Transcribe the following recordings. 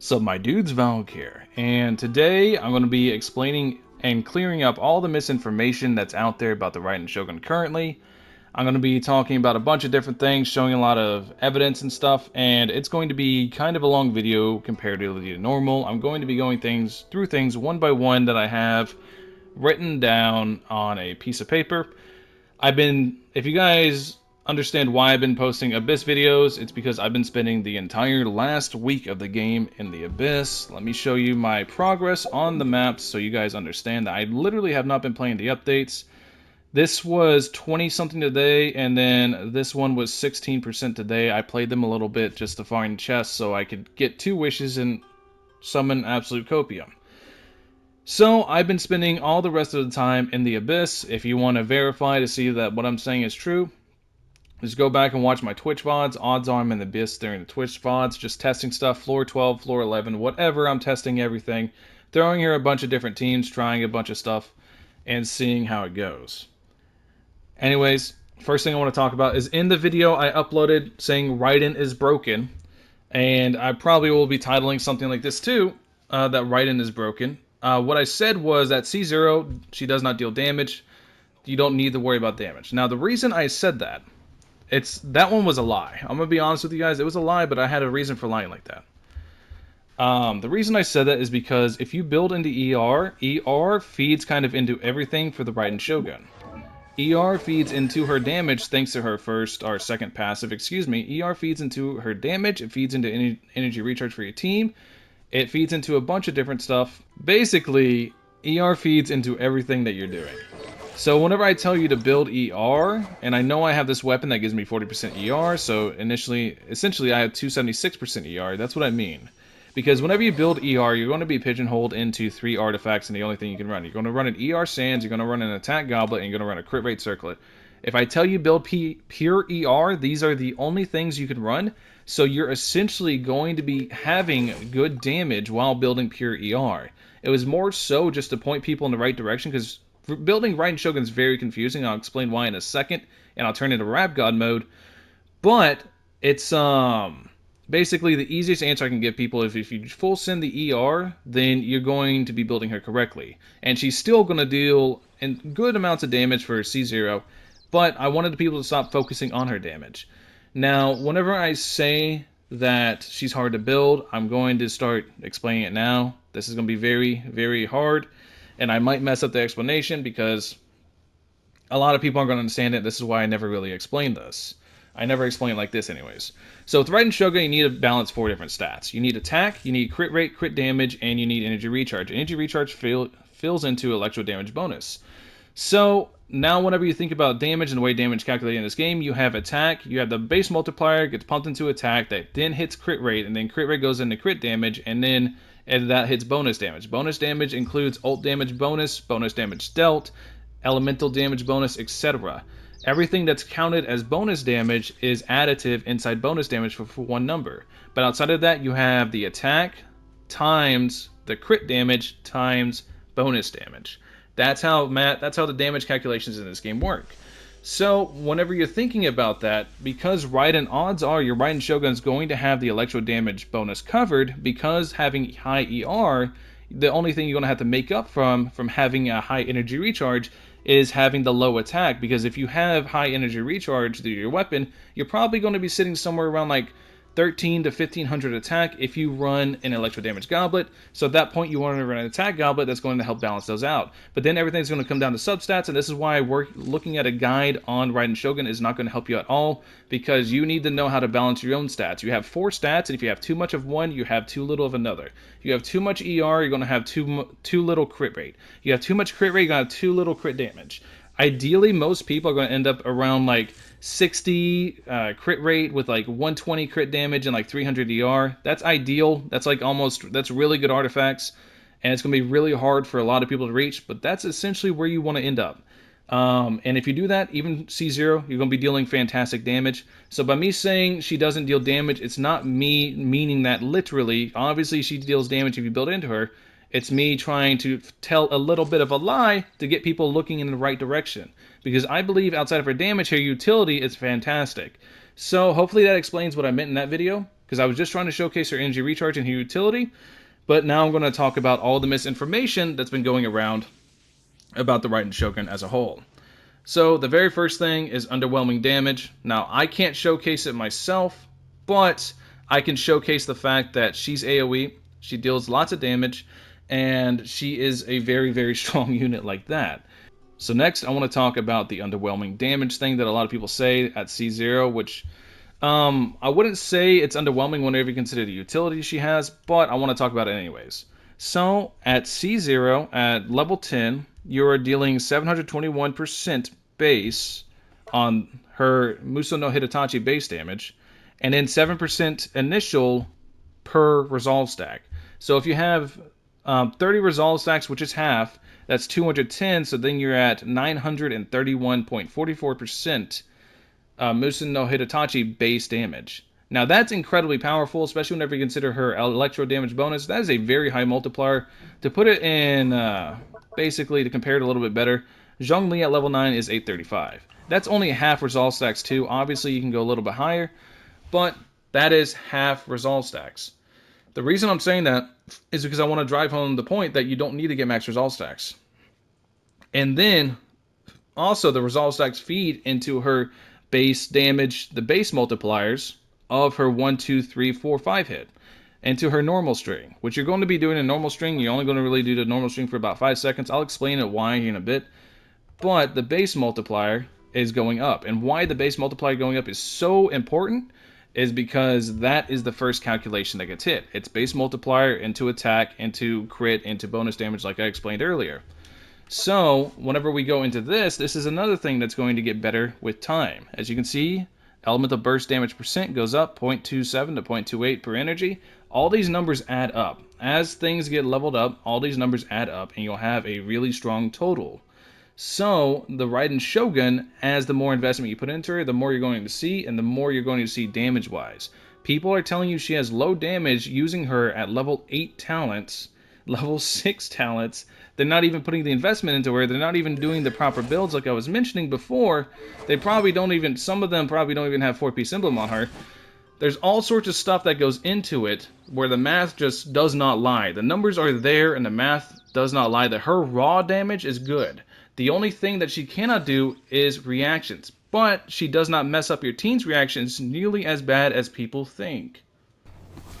So my dude's Valk here, and today I'm going to be explaining and clearing up all the misinformation that's out there about the Raiden Shogun currently. I'm going to be talking about a bunch of different things, showing a lot of evidence and stuff, and it's going to be kind of a long video comparatively to normal. I'm going to be going through things one by one that I have written down on a piece of paper. If you guys understand why I've been posting Abyss videos, it's because I've been spending the entire last week of the game in the Abyss. Let me show you my progress on the maps so you guys understand that I literally have not been playing the updates. This was 20 something today, and then this one was 16% today. I played them a little bit just to find chests so I could get 2 wishes and summon Absolute Copium. So I've been spending all the rest of the time in the Abyss. If you want to verify to see that what I'm saying is true, just go back and watch my Twitch VODs. Odds are I'm in the Abyss during the Twitch VODs, just testing stuff, floor 12, floor 11, whatever. I'm testing everything, throwing here a bunch of different teams, trying a bunch of stuff, and seeing how it goes. Anyways, first thing I want to talk about is in the video I uploaded saying Raiden is broken, and I probably will be titling something like this too, that Raiden is broken. What I said was that C0, she does not deal damage. You don't need to worry about damage. Now, the reason I said that, that one was a lie. I'm gonna be honest with you guys, it was a lie, but I had a reason for lying like that. The reason I said that is because if you build into ER feeds kind of into everything for the Raiden Shogun. ER feeds into her damage thanks to her first or second passive, excuse me. ER feeds into her damage, it feeds into energy recharge for your team, it feeds into a bunch of different stuff. Basically, ER feeds into everything that you're doing. So whenever I tell you to build ER, and I know I have this weapon that gives me 40% ER, so essentially I have 276% ER, that's what I mean. Because whenever you build ER, you're going to be pigeonholed into 3 artifacts and the only thing you can run. You're going to run an ER Sands, you're going to run an Attack Goblet, and you're going to run a Crit Rate Circlet. If I tell you build pure ER, these are the only things you can run, so you're essentially going to be having good damage while building pure ER. It was more so just to point people in the right direction, because building Raiden Shogun is very confusing. I'll explain why in a second, and I'll turn into Rap God mode. But it's basically the easiest answer I can give people is if you full send the ER, then you're going to be building her correctly, and she's still going to deal in good amounts of damage for C0. But I wanted people to stop focusing on her damage. Now, whenever I say that she's hard to build, I'm going to start explaining it now. This is going to be very, very hard, and I might mess up the explanation because a lot of people aren't going to understand it. This is why I never really explained this. I never explain it like this anyways. So with Raiden Shogun, you need to balance 4 different stats. You need attack, you need crit rate, crit damage, and you need energy recharge. Energy recharge fills into electro damage bonus. So now whenever you think about damage and the way damage is calculated in this game, you have attack, you have the base multiplier, gets pumped into attack, that then hits crit rate, and then crit rate goes into crit damage, and that hits bonus damage. Bonus damage includes ult damage bonus damage dealt, elemental damage bonus, etc. Everything that's counted as bonus damage is additive inside bonus damage for one number. But outside of that, you have the attack times the crit damage times bonus damage. That's how the damage calculations in this game work. So whenever you're thinking about that, because Raiden, odds are your Raiden Shogun is going to have the electro damage bonus covered, because having high ER, the only thing you're going to have to make up from having a high energy recharge is having the low attack, because if you have high energy recharge through your weapon, you're probably going to be sitting somewhere around like 13 to 1500 attack if you run an electro damage goblet. So at that point you want to run an attack goblet that's going to help balance those out. But then everything's going to come down to substats, and this is why looking at a guide on Raiden Shogun is not going to help you at all, because you need to know how to balance your own stats. You have 4 stats, and if you have too much of one, you have too little of another. If you have too much ER, you're going to have too little crit rate. You have too much crit rate, you're going to have too little crit damage. Ideally, most people are going to end up around like 60 crit rate with like 120 crit damage and like 300 ER. That's ideal. That's really good artifacts, and it's going to be really hard for a lot of people to reach, but that's essentially where you want to end up. And if you do that, even C0, you're going to be dealing fantastic damage. So by me saying she doesn't deal damage, it's not me meaning that literally. Obviously, she deals damage if you build into her. It's me trying to tell a little bit of a lie to get people looking in the right direction. Because I believe outside of her damage, her utility is fantastic. So hopefully that explains what I meant in that video. because I was just trying to showcase her energy recharge and her utility, but now I'm going to talk about all the misinformation that's been going around about the Raiden Shogun as a whole. So the very first thing is underwhelming damage. Now, I can't showcase it myself, but I can showcase the fact that she's AoE, she deals lots of damage, and she is a very, very strong unit like that. So next, I want to talk about the underwhelming damage thing that a lot of people say at C0, which I wouldn't say it's underwhelming whenever you consider the utility she has, but I want to talk about it anyways. So at C0, at level 10, you are dealing 721% base on her Musou no Hidetachi base damage, and then 7% initial per resolve stack. So if you have 30 resolve stacks, which is half, that's 210, so then you're at 931.44% Musou no Hidetachi base damage. Now that's incredibly powerful, especially whenever you consider her electro damage bonus. That is a very high multiplier. To put it in, basically to compare it a little bit better, Zhongli at level 9 is 835. That's only half resolve stacks too. Obviously you can go a little bit higher, but that is half resolve stacks. The reason I'm saying that is because I want to drive home the point that you don't need to get max resolve stacks. And then also the resolve stacks feed into her base damage, the base multipliers of her 1, 2, 3, 4, 5 hit, into her normal string, which you're going to be doing in normal string. You're only going to really do the normal string for about 5 seconds. I'll explain it why in a bit. But the base multiplier is going up. And why the base multiplier going up is so important is because that is the first calculation that gets hit. It's base multiplier into attack, into crit, into bonus damage like I explained earlier. So whenever we go into this is another thing that's going to get better with time. As you can see, elemental burst damage percent goes up 0.27 to 0.28 per energy. All these numbers add up. As things get leveled up, all these numbers add up and you'll have a really strong total. So the Raiden Shogun, as the more investment you put into her, the more you're going to see, and the more you're going to see damage-wise. People are telling you she has low damage using her at level 8 talents, level 6 talents. They're not even putting the investment into her. They're not even doing the proper builds like I was mentioning before. They probably don't even, some of them probably don't even have 4-piece emblem on her. There's all sorts of stuff that goes into it where the math just does not lie. The numbers are there and the math does not lie. That her raw damage is good. The only thing that she cannot do is reactions, but she does not mess up your team's reactions nearly as bad as people think.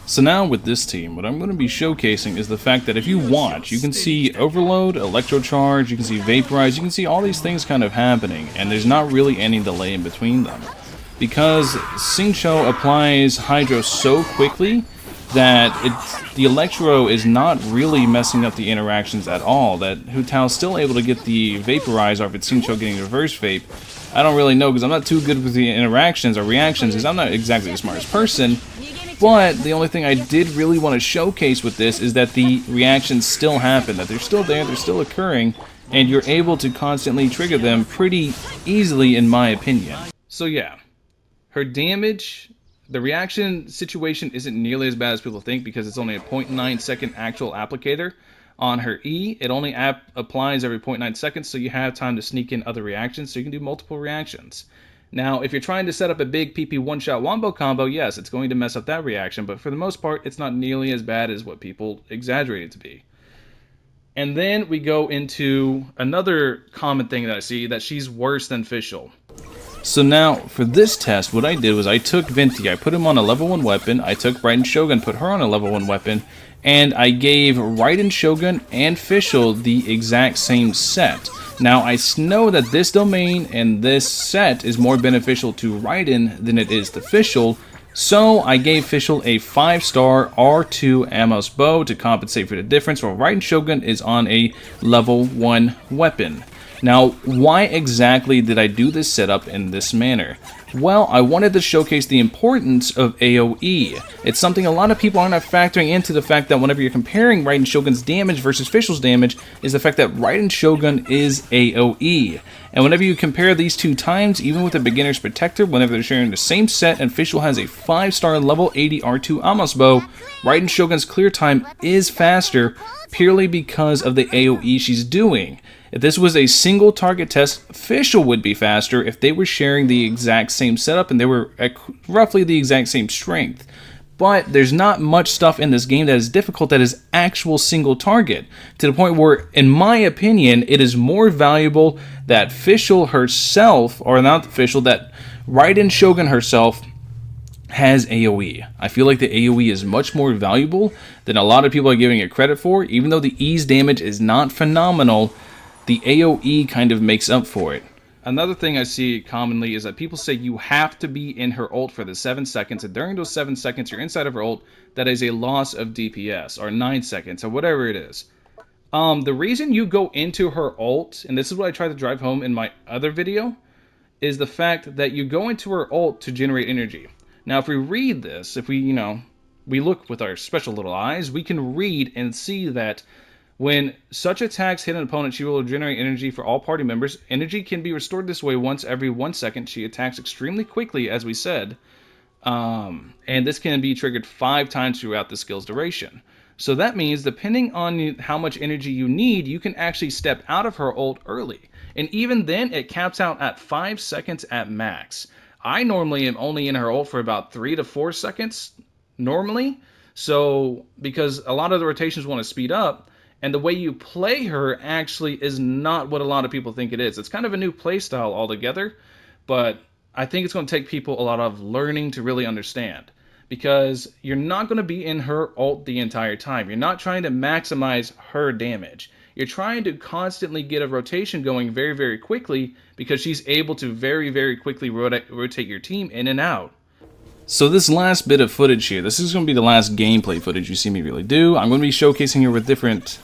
So now with this team, what I'm going to be showcasing is the fact that if you watch, you can see Overload, Electro Charge, you can see Vaporize, you can see all these things kind of happening, and there's not really any delay in between them. Because Xingqiu applies Hydro so quickly that the Electro is not really messing up the interactions at all, that Hu Tao's still able to get the Vaporize off its Xingqiu getting reverse vape. I don't really know because I'm not too good with the interactions or reactions because I'm not exactly the smartest person, but the only thing I did really want to showcase with this is that the reactions still happen, that they're still there, they're still occurring, and you're able to constantly trigger them pretty easily in my opinion. So yeah, her damage, the reaction situation isn't nearly as bad as people think because it's only a 0.9 second actual applicator. On her E, it only applies every 0.9 seconds, so you have time to sneak in other reactions, so you can do multiple reactions. Now, if you're trying to set up a big PP one-shot wombo combo, yes, it's going to mess up that reaction, but for the most part, it's not nearly as bad as what people exaggerate it to be. And then we go into another common thing that I see, that she's worse than Fischl. So now, for this test, what I did was I took Venti, I put him on a level 1 weapon, I took Raiden Shogun, put her on a level 1 weapon, and I gave Raiden Shogun and Fischl the exact same set. Now, I know that this domain and this set is more beneficial to Raiden than it is to Fischl, so I gave Fischl a 5-star R2 Amos bow to compensate for the difference, while Raiden Shogun is on a level 1 weapon. Now, why exactly did I do this setup in this manner? Well, I wanted to showcase the importance of AoE. It's something a lot of people are not factoring into, the fact that whenever you're comparing Raiden Shogun's damage versus Fischl's damage, is the fact that Raiden Shogun is AoE. And whenever you compare these two times, even with a Beginner's Protector, whenever they're sharing the same set and Fischl has a 5-star level 80 R2 Amos bow, Raiden Shogun's clear time is faster purely because of the AoE she's doing. If this was a single target test, Fischl would be faster if they were sharing the exact same setup and they were at roughly the exact same strength. but there's not much stuff in this game that is difficult that is actual single target, to the point where, in my opinion, it is more valuable that Fischl herself, or not Fischl, that Raiden Shogun herself has AoE. I feel like the AoE is much more valuable than a lot of people are giving it credit for. Even though the ease damage is not phenomenal, the AoE kind of makes up for it. Another thing I see commonly is that people say you have to be in her ult for the 7 seconds, and during those 7 seconds you're inside of her ult, that is a loss of DPS, or 9 seconds, or whatever it is. The reason you go into her ult, and this is what I tried to drive home in my other video, is the fact that you go into her ult to generate energy. Now, if we read this, if we, we look with our special little eyes, we can read and see that when such attacks hit an opponent, she will generate energy for all party members. Energy can be restored this way once every 1 second. She attacks extremely quickly, as we said, and this can be triggered 5 times throughout the skill's duration. So that means, depending on how much energy you need, you can actually step out of her ult early. And even then, it caps out at 5 seconds at max. I normally am only in her ult for about 3 to 4 seconds, normally. So, because a lot of the rotations want to speed up, and the way you play her actually is not what a lot of people think it is. It's kind of a new playstyle altogether, but I think it's going to take people a lot of learning to really understand. Because you're not going to be in her ult the entire time. You're not trying to maximize her damage. You're trying to constantly get a rotation going very, very quickly, because she's able to very, very quickly rotate your team in and out. So this last bit of footage here, this is going to be the last gameplay footage you see me really do. I'm going to be showcasing here with different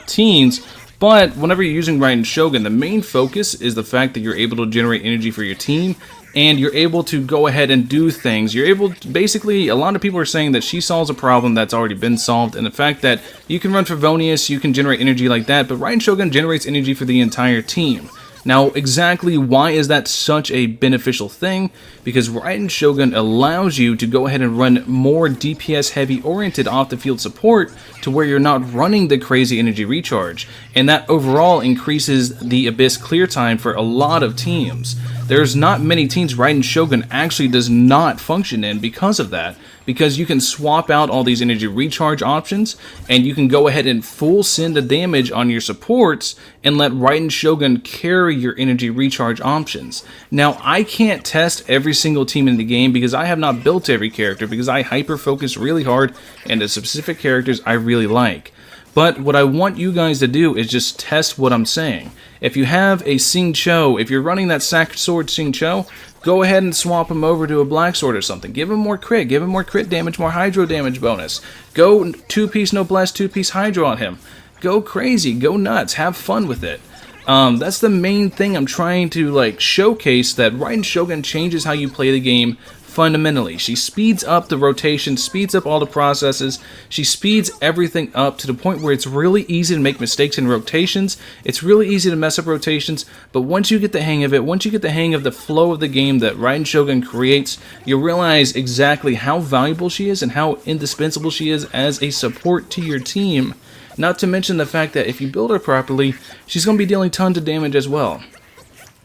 teams, but whenever you're using Raiden Shogun, the main focus is the fact that you're able to generate energy for your team, and you're able to go ahead and do things. You're able to, basically, a lot of people are saying that she solves a problem that's already been solved, and the fact that you can run Favonius, you can generate energy like that, but Raiden Shogun generates energy for the entire team. Now, exactly why is that such a beneficial thing? Because Raiden Shogun allows you to go ahead and run more DPS heavy oriented off the field support to where you're not running the crazy energy recharge, and that overall increases the Abyss clear time for a lot of teams. There's not many teams Raiden Shogun actually does not function in because of that, because you can swap out all these energy recharge options, and you can go ahead and full send the damage on your supports and let Raiden Shogun carry your energy recharge options. Now, I can't test every single team in the game because I have not built every character, because I hyper-focus really hard into specific characters I really like. But what I want you guys to do is just test what I'm saying. If you have a Xingqiu, if you're running that Sacred Sword Xingqiu, go ahead and swap him over to a Black Sword or something. Give him more crit, give him more crit damage, more Hydro damage bonus. Go 2-piece Noblesse, 2-piece Hydro on him. Go crazy, go nuts, have fun with it. That's the main thing I'm trying to showcase, that Raiden Shogun changes how you play the game fundamentally. She speeds up the rotation, speeds up all the processes, she speeds everything up to the point where it's really easy to make mistakes in rotations, it's really easy to mess up rotations, but once you get the hang of it, once you get the hang of the flow of the game that Raiden Shogun creates, you realize exactly how valuable she is and how indispensable she is as a support to your team. Not to mention the fact that if you build her properly, she's going to be dealing tons of damage as well.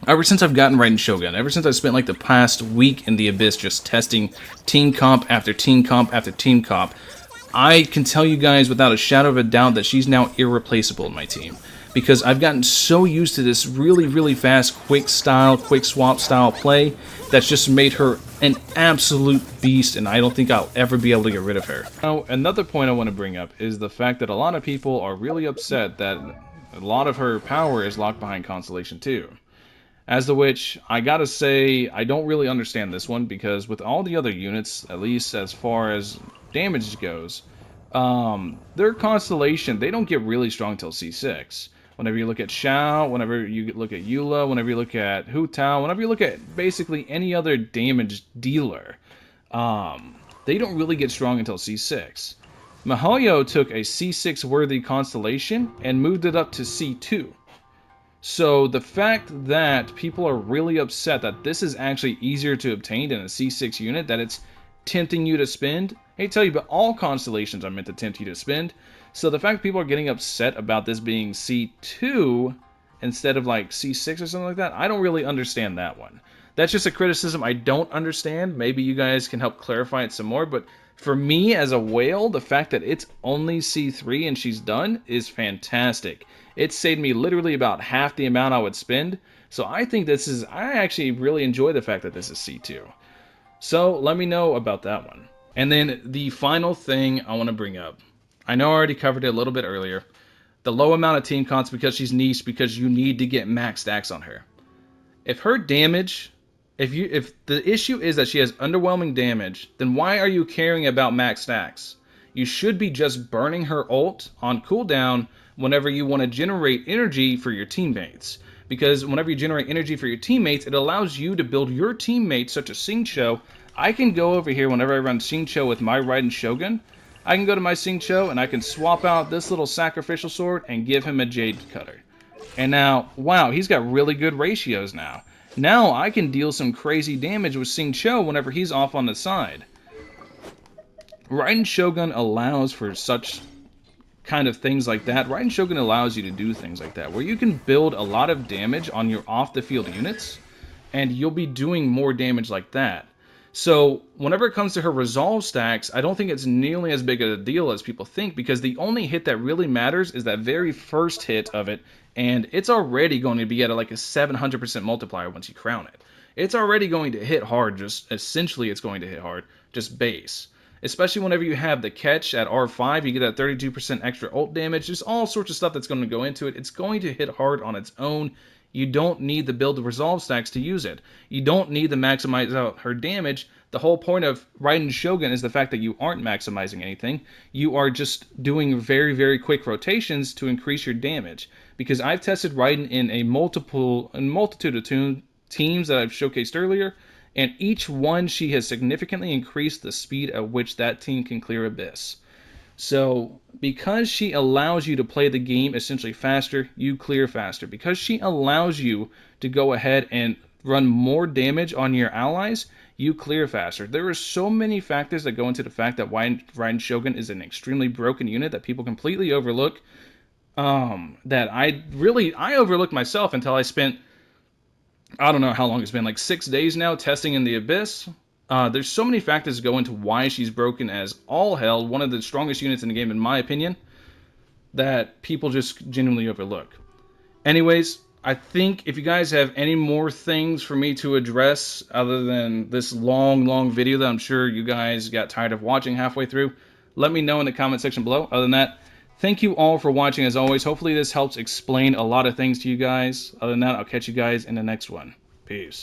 Ever since I've gotten Raiden Shogun, ever since I spent the past week in the Abyss just testing team comp after team comp after team comp, I can tell you guys without a shadow of a doubt that she's now irreplaceable in my team. Because I've gotten so used to this really, really fast, quick swap style play that's just made her an absolute beast, and I don't think I'll ever be able to get rid of her. Now, another point I want to bring up is the fact that a lot of people are really upset that a lot of her power is locked behind Constellation 2. As to which, I gotta say, I don't really understand this one, because with all the other units, at least as far as damage goes, their Constellation, they don't get really strong till C6. Whenever you look at Xiao, whenever you look at Eula, whenever you look at Hu Tao, whenever you look at basically any other damage dealer, they don't really get strong until C6. Mihoyo took a C6 worthy Constellation and moved it up to C2. So the fact that people are really upset that this is actually easier to obtain than a C6 unit, that it's tempting you to spend, I hate to tell you, but all Constellations are meant to tempt you to spend. So the fact people are getting upset about this being C2 instead of C6 or something like that, I don't really understand that one. That's just a criticism I don't understand. Maybe you guys can help clarify it some more, but For me as a whale, the fact that it's only C3 and she's done is fantastic. It saved me literally about half the amount I would spend. So I think I actually really enjoy the fact that this is C2. So let me know about that one. And then the final thing I want to bring up. I know I already covered it a little bit earlier. The low amount of team cons because she's niche, because you need to get max stacks on her. If her damage, if the issue is that she has underwhelming damage, then why are you caring about max stacks? You should be just burning her ult on cooldown whenever you want to generate energy for your teammates. Because whenever you generate energy for your teammates, it allows you to build your teammates, such as Xingqiu. I can go over here whenever I run Xingqiu with my Raiden Shogun. I can go to my Xingqiu and I can swap out this little sacrificial sword and give him a Jade Cutter. And now, wow, he's got really good ratios now. Now I can deal some crazy damage with Xingqiu whenever he's off on the side. Raiden Shogun allows for such kind of things like that. Raiden Shogun allows you to do things like that, where you can build a lot of damage on your off-the-field units, and you'll be doing more damage like that. So whenever it comes to her resolve stacks, I don't think it's nearly as big a deal as people think, because the only hit that really matters is that very first hit of it, and it's already going to be at like a 700% multiplier once you crown it. It's already going to hit hard, just essentially it's going to hit hard, just base. Especially whenever you have the catch at R5, you get that 32% extra ult damage. There's all sorts of stuff that's going to go into it. It's going to hit hard on its own. You don't need the build to resolve stacks to use it. You don't need to maximize out her damage. The whole point of Raiden Shogun is the fact that you aren't maximizing anything. You are just doing very, very quick rotations to increase your damage. Because I've tested Raiden in a multitude of teams that I've showcased earlier, and each one she has significantly increased the speed at which that team can clear Abyss. So, because she allows you to play the game essentially faster, you clear faster. Because she allows you to go ahead and run more damage on your allies, you clear faster. There are so many factors that go into the fact that Raiden Shogun is an extremely broken unit that people completely overlook. That I overlooked myself until I spent, I don't know how long it's been, like 6 days now testing in the Abyss. There's so many factors that go into why she's broken as all hell, one of the strongest units in the game in my opinion, that people just genuinely overlook. Anyways, I think if you guys have any more things for me to address other than this long video that I'm sure you guys got tired of watching halfway through, let me know in the comment section below. Other than that, thank you all for watching as always. Hopefully this helps explain a lot of things to you guys. Other than that, I'll catch you guys in the next one. Peace.